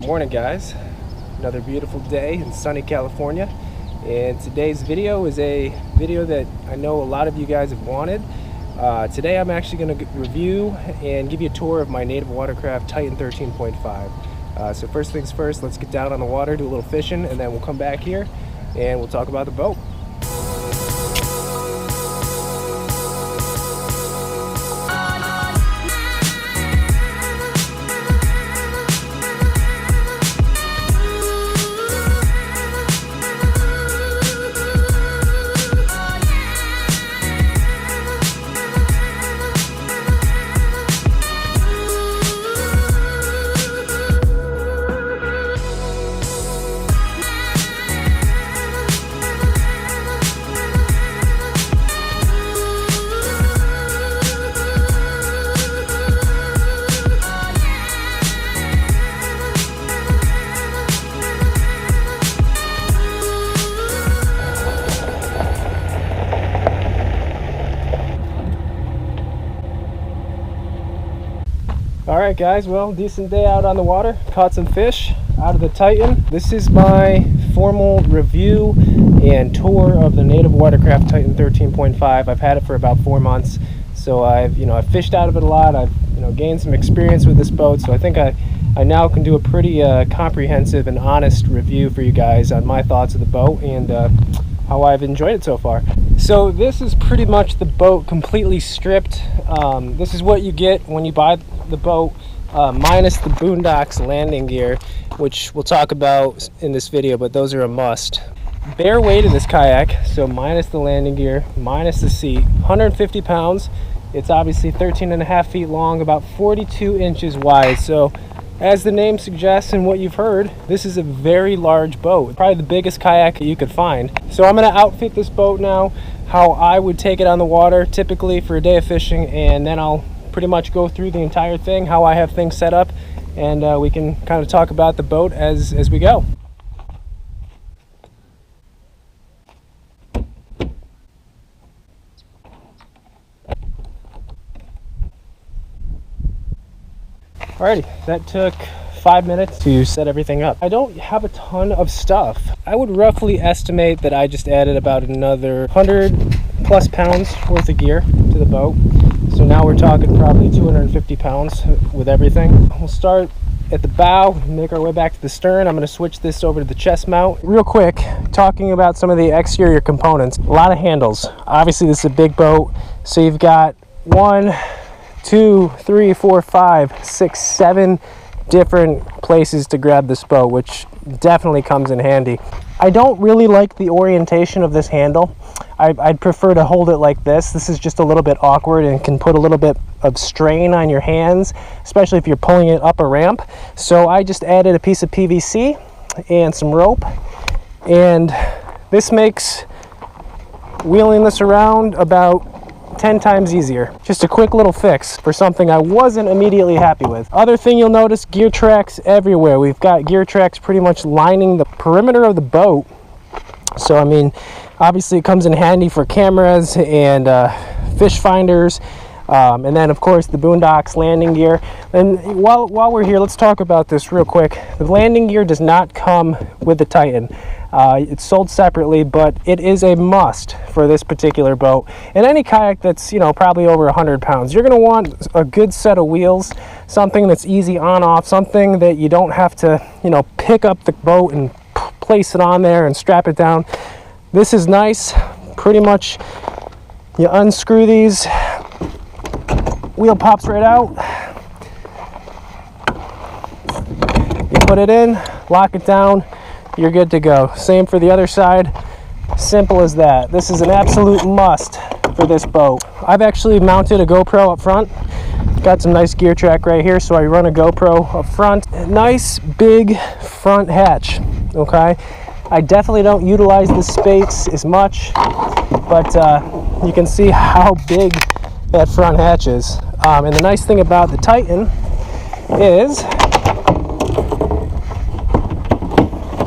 Morning guys, another beautiful day in sunny California, and today's video is a video that I know a lot of you guys have wanted. Today I'm actually going to review and give you a tour of my Nativewatercraft TITAN 13.5. So first things first, let's get down on the water, do a little fishing, and then we'll come back here and we'll talk about the boat. Alright guys, well, decent day out on the water. Caught some fish out of the Titan. This is my formal review and tour of the Nativewatercraft TITAN 13.5. I've had it for about 4 months, so I've fished out of it a lot. I've gained some experience with this boat, so I think I now can do a pretty comprehensive and honest review for you guys on my thoughts of the boat and how I've enjoyed it so far. So this is pretty much the boat completely stripped. This is what you get when you buy the boat, minus the Boondocks landing gear, which we'll talk about in this video, but those are a must. Bare weight of this kayak, so minus the landing gear, minus the seat, 150 pounds. It's obviously 13.5 feet long, about 42 inches wide. So as the name suggests and what you've heard, this is a very large boat, probably the biggest kayak that you could find. So I'm going to outfit this boat now how I would take it on the water typically for a day of fishing, and then I'll pretty much go through the entire thing, how I have things set up, and we can kind of talk about the boat as we go. Alrighty, that took 5 minutes to set everything up. I don't have a ton of stuff. I would roughly estimate that I just added about another 100 plus pounds worth of gear to the boat. So now we're talking probably 250 pounds with everything. We'll start at the bow, make our way back to the stern. I'm going to switch this over to the chest mount. Real quick, talking about some of the exterior components. A lot of handles. Obviously this is a big boat, so you've got 1, 2, 3, 4, 5, 6, 7 different places to grab this boat, which definitely comes in handy. I don't really like the orientation of this handle. I'd prefer to hold it like this. This is just a little bit awkward and can put a little bit of strain on your hands, especially if you're pulling it up a ramp. So I just added a piece of PVC and some rope, and this makes wheeling this around about 10 times easier. Just a quick little fix for something I wasn't immediately happy with. Other thing you'll notice, gear tracks everywhere. We've got gear tracks pretty much lining the perimeter of the boat. So I mean, obviously it comes in handy for cameras and fish finders. And then of course the Boondocks landing gear. And while we're here, let's talk about this real quick. The landing gear does not come with the Titan. It's sold separately, but it is a must for this particular boat. And any kayak that's probably over 100 pounds, you're going to want a good set of wheels, something that's easy on off, something that you don't have to pick up the boat and place it on there and strap it down. This is nice. Pretty much you unscrew these, wheel pops right out, you put it in, lock it down, you're good to go. Same for the other side. Simple as that. This is an absolute must for this boat. I've actually mounted a GoPro up front. Got some nice gear track right here, so I run a GoPro up front. Nice big front hatch, okay? I definitely don't utilize this space as much, but you can see how big that front hatch is. And the nice thing about the Titan is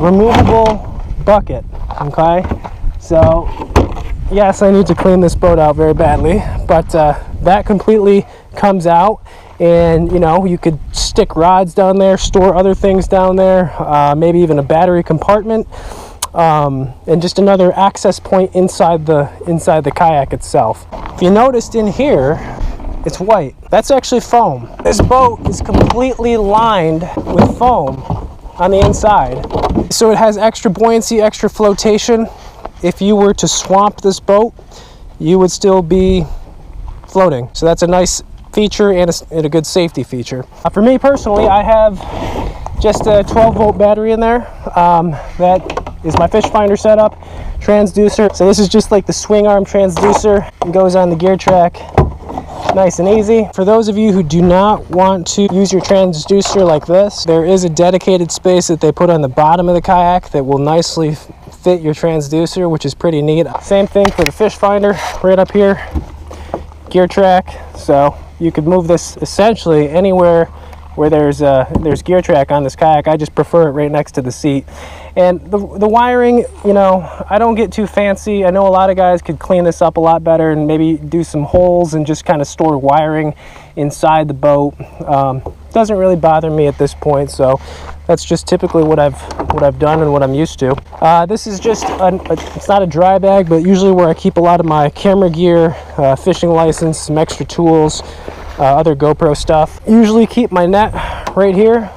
removable bucket, okay? So yes, I need to clean this boat out very badly, but that completely comes out And you know, you could stick rods down there, store other things down there, maybe even a battery compartment, and just another access point inside the kayak itself. If you noticed in here, it's white. That's actually foam. This boat is completely lined with foam on the inside. So it has extra buoyancy, extra flotation. If you were to swamp this boat, you would still be floating. So that's a nice feature and a good safety feature. For me personally, I have just a 12-volt battery in there. That is my fish finder setup, transducer. So this is just like the swing arm transducer. It goes on the gear track. Nice and easy. For those of you who do not want to use your transducer like this, there is a dedicated space that they put on the bottom of the kayak that will nicely fit your transducer, which is pretty neat. Same thing for the fish finder right up here, gear track. So you could move this essentially anywhere where there's gear track on this kayak. I just prefer it right next to the seat. And the wiring, you know, I don't get too fancy. I know a lot of guys could clean this up a lot better and maybe do some holes and just kind of store wiring inside the boat. Doesn't really bother me at this point, so that's just typically what I've done and what I'm used to. This is just it's not a dry bag, but usually where I keep a lot of my camera gear, fishing license, some extra tools, other GoPro stuff. Usually keep my net right here.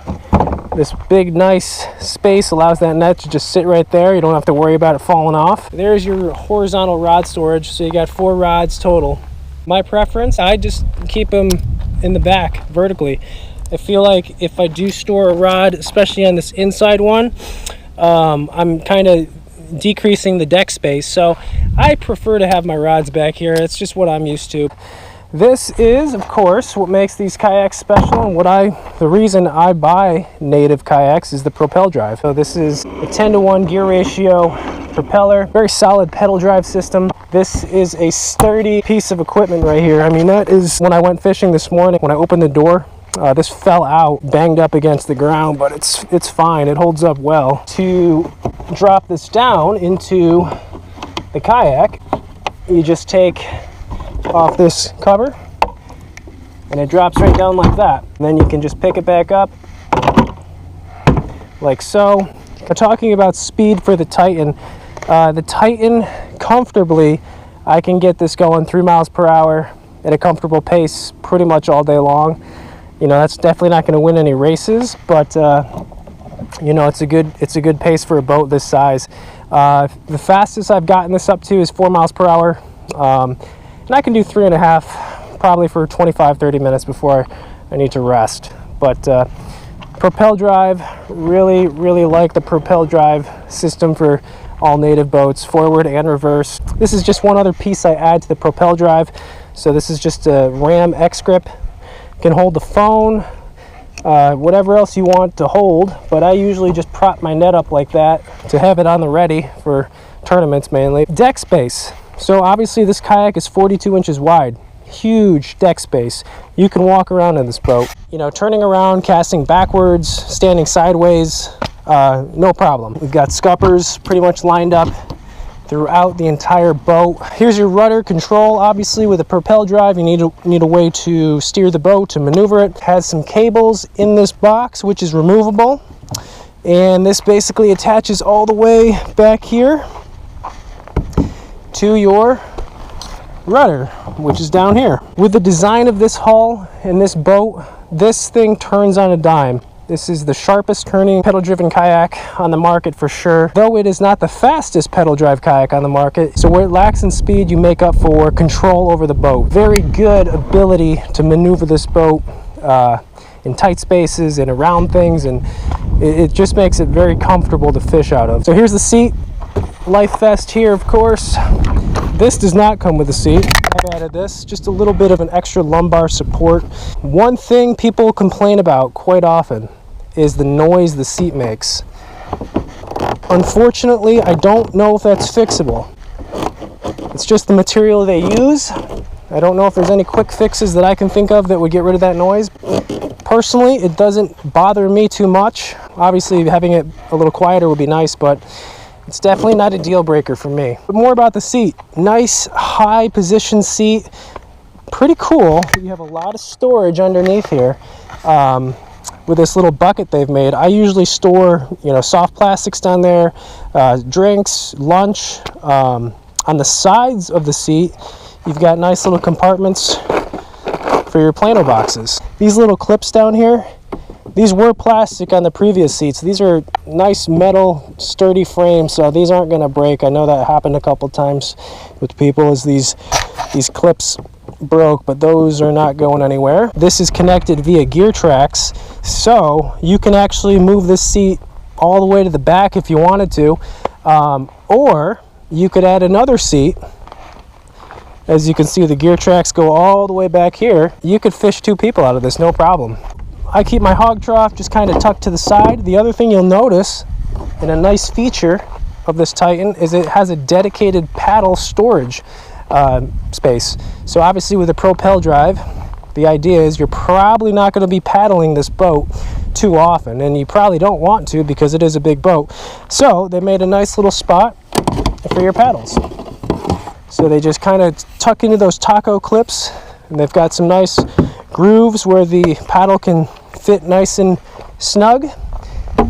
This big nice space allows that net to just sit right there. You don't have to worry about it falling off. There's your horizontal rod storage. So you got 4 rods total. My preference, I just keep them in the back vertically. I feel like if I do store a rod, especially on this inside one, I'm kind of decreasing the deck space. So I prefer to have my rods back here. It's just what I'm used to. This is, of course, what makes these kayaks special, and the reason I buy Native kayaks is the propel drive. So this is a 10-to-1 gear ratio propeller, very solid pedal drive system. This is a sturdy piece of equipment right here. I mean, that is, when I went fishing this morning, when I opened the door, this fell out, banged up against the ground, but it's fine. It holds up well. To drop this down into the kayak, you just take off this cover and it drops right down like that. And then you can just pick it back up like so. We're talking about speed for the Titan. The Titan, comfortably, I can get this going 3 miles per hour at a comfortable pace pretty much all day long. You know, that's definitely not going to win any races, but you know, it's a good pace for a boat this size. The fastest I've gotten this up to is 4 miles per hour. And I can do 3.5 probably for 25-30 minutes before I need to rest. But propel drive, really like the propel drive system for all Native boats, forward and reverse. This is just one other piece I add to the propel drive. So this is just a Ram X grip. Can hold the phone, whatever else you want to hold, but I usually just prop my net up like that to have it on the ready for tournaments mainly. Deck space. So obviously this kayak is 42 inches wide, huge deck space. You can walk around in this boat. You know, turning around, casting backwards, standing sideways, no problem. We've got scuppers pretty much lined up throughout the entire boat. Here's your rudder control. Obviously with a propel drive, you need a way to steer the boat, to maneuver it. It has some cables in this box, which is removable. And this basically attaches all the way back here to your rudder, which is down here. With the design of this hull and this boat, this thing turns on a dime. This is the sharpest turning pedal driven kayak on the market for sure, though it is not the fastest pedal drive kayak on the market. So where it lacks in speed, you make up for control over the boat. Very good ability to maneuver this boat in tight spaces and around things, and it just makes it very comfortable to fish out of. So here's the seat. Life vest here, of course. This does not come with a seat. I've added this, just a little bit of an extra lumbar support. One thing people complain about quite often is the noise the seat makes. Unfortunately, I don't know if that's fixable. It's just the material they use. I don't know if there's any quick fixes that I can think of that would get rid of that noise. Personally, it doesn't bother me too much. Obviously, having it a little quieter would be nice, but it's definitely not a deal breaker for me. But more about the seat. Nice high position seat, pretty cool. You have a lot of storage underneath here. With this little bucket they've made. I usually store, soft plastics down there, drinks, lunch. On the sides of the seat, you've got nice little compartments for your plano boxes. These little clips down here, these were plastic on the previous seats. These are nice metal, sturdy frames, so these aren't going to break. I know that happened a couple times with people as these clips broke, but those are not going anywhere. This is connected via gear tracks, so you can actually move this seat all the way to the back if you wanted to, or you could add another seat. As you can see, the gear tracks go all the way back here. You could fish 2 people out of this, no problem. I keep my hog trough just kind of tucked to the side. The other thing you'll notice, and a nice feature of this Titan, is it has a dedicated paddle storage space. So obviously with a propel drive, the idea is you're probably not going to be paddling this boat too often, and you probably don't want to because it is a big boat. So they made a nice little spot for your paddles. So they just kind of tuck into those taco clips, and they've got some nice grooves where the paddle can fit nice and snug.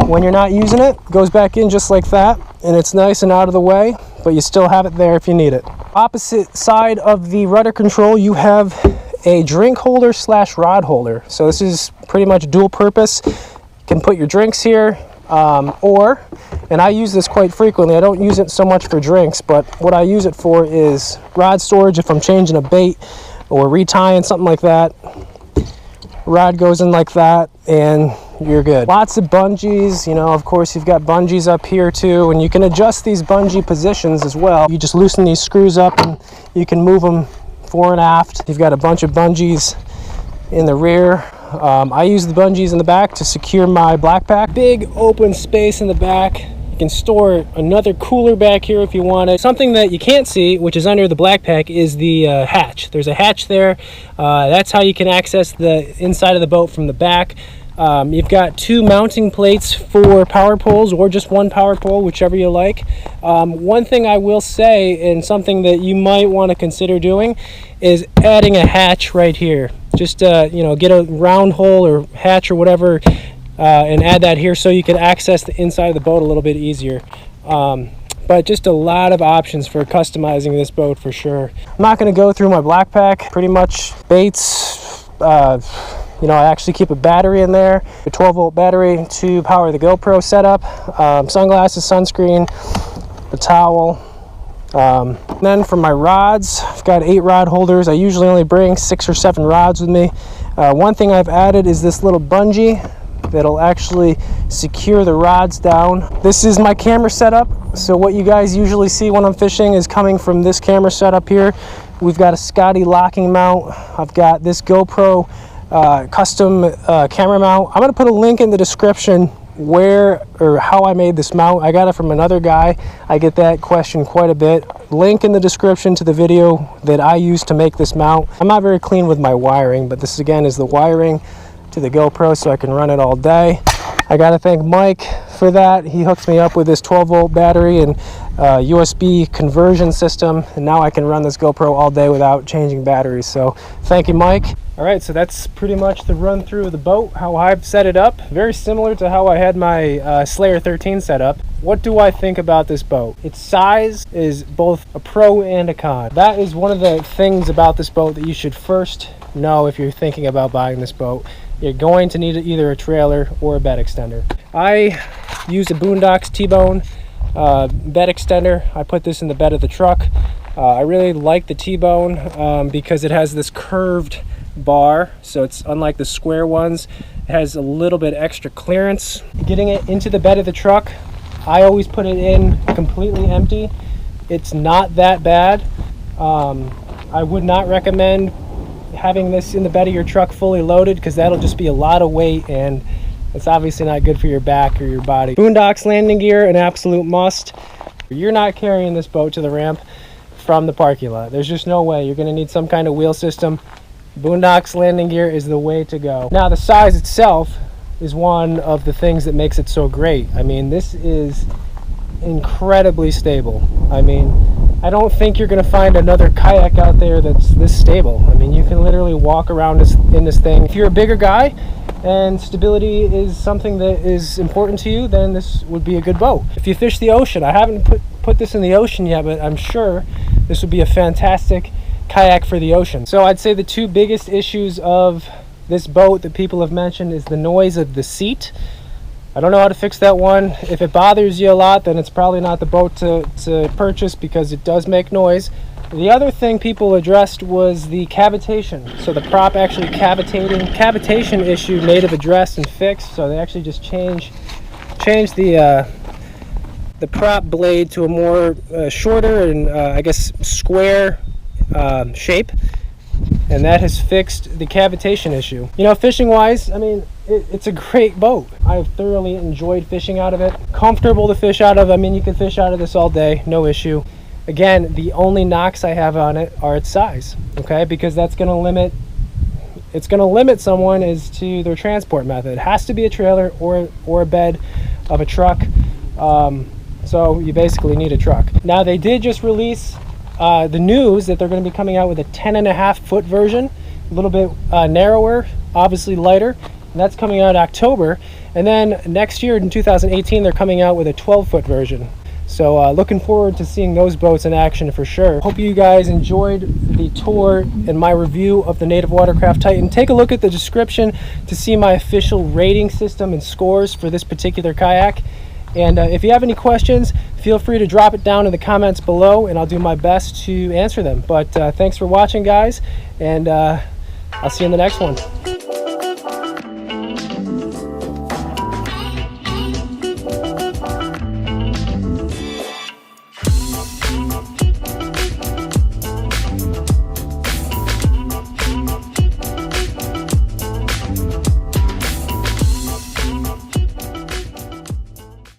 When you're not using it, it goes back in just like that, and it's nice and out of the way, but you still have it there if you need it. Opposite side of the rudder control, you have a drink holder / rod holder. So this is pretty much dual purpose. You can put your drinks here, and I use this quite frequently. I don't use it so much for drinks, but what I use it for is rod storage if I'm changing a bait or retying, something like that. Rod goes in like that, and you're good. Lots of bungees, of course you've got bungees up here too, and you can adjust these bungee positions as well. You just loosen these screws up and you can move them fore and aft. You've got a bunch of bungees in the rear. I use the bungees in the back to secure my black pack. Big open space in the back. You can store another cooler back here if you want it. Something that you can't see, which is under the black pack, is the hatch. There's a hatch there. That's how you can access the inside of the boat from the back. You've got 2 mounting plates for power poles, or just 1 power pole, whichever you like. One thing I will say, and something that you might want to consider doing, is adding a hatch right here. Just get a round hole or hatch or whatever, and add that here so you can access the inside of the boat a little bit easier. But just a lot of options for customizing this boat for sure. I'm not going to go through my black pack. Pretty much baits. I actually keep a battery in there, a 12-volt battery to power the GoPro setup, sunglasses, sunscreen, a towel. Then for my rods, I've got 8 rod holders. I usually only bring 6 or 7 rods with me. One thing I've added is this little bungee that'll actually secure the rods down. This is my camera setup. So what you guys usually see when I'm fishing is coming from this camera setup here. We've got a Scotty locking mount. I've got this GoPro custom camera mount. I'm going to put a link in the description where or how I made this mount. I got it from another guy. I get that question quite a bit. Link in the description to the video that I used to make this mount. I'm not very clean with my wiring, but this again is the wiring to the GoPro so I can run it all day. I got to thank Mike for that. He hooked me up with this 12-volt battery and USB conversion system, and now I can run this GoPro all day without changing batteries. So thank you, Mike. All right, so that's pretty much the run through of the boat, how I've set it up. Very similar to how I had my Slayer 13 set up. What do I think about this boat? Its size is both a pro and a con. That is one of the things about this boat that you should first know if you're thinking about buying this boat. You're going to need either a trailer or a bed extender. I use a Boondocks T-bone bed extender. I put this in the bed of the truck. I really like the T-bone because it has this curved bar, so it's unlike the square ones. It has a little bit extra clearance. Getting it into the bed of the truck, I always put it in completely empty. It's not that bad. I would not recommend having this in the bed of your truck fully loaded because that'll just be a lot of weight, and it's obviously not good for your back or your body. Boondocks landing gear, an absolute must. You're not carrying this boat to the ramp from the parking lot. There's just no way. You're going to need some kind of wheel system. Boondocks landing gear is the way to go. Now, the size itself is one of the things that makes it so great. I mean, this is incredibly stable. I mean, I don't think you're going to find another kayak out there that's this stable. I mean, you can literally walk around in this thing. If you're a bigger guy and stability is something that is important to you, then this would be a good boat. If you fish the ocean, I haven't put this in the ocean yet, but I'm sure this would be a fantastic kayak for the ocean. So I'd say the two biggest issues of this boat that people have mentioned is the noise of the seat. I don't know how to fix that one. If it bothers you a lot, then it's probably not the boat to purchase, because it does make noise. The other thing people addressed was the cavitation. So the prop actually cavitating. Cavitation issue Native addressed and fixed. So they actually just changed the prop blade to a more shorter and I guess square shape, and that has fixed the cavitation issue. You know, fishing wise, I mean, it's a great boat. I've thoroughly enjoyed fishing out of it. Comfortable to fish out of. I mean, you can fish out of this all day, no issue. Again, the only knocks I have on it are its size, okay? Because that's going to limit someone as to their transport method. It has to be a trailer or a bed of a truck. So you basically need a truck. Now, they did just release the news that they're going to be coming out with a 10.5-foot version, a little bit narrower, obviously lighter. And that's coming out in October. And then next year in 2018, they're coming out with a 12-foot version. So looking forward to seeing those boats in action for sure. Hope you guys enjoyed the tour and my review of the Nativewatercraft Titan. Take a look at the description to see my official rating system and scores for this particular kayak. And if you have any questions, feel free to drop it down in the comments below, and I'll do my best to answer them. But thanks for watching, guys, and I'll see you in the next one.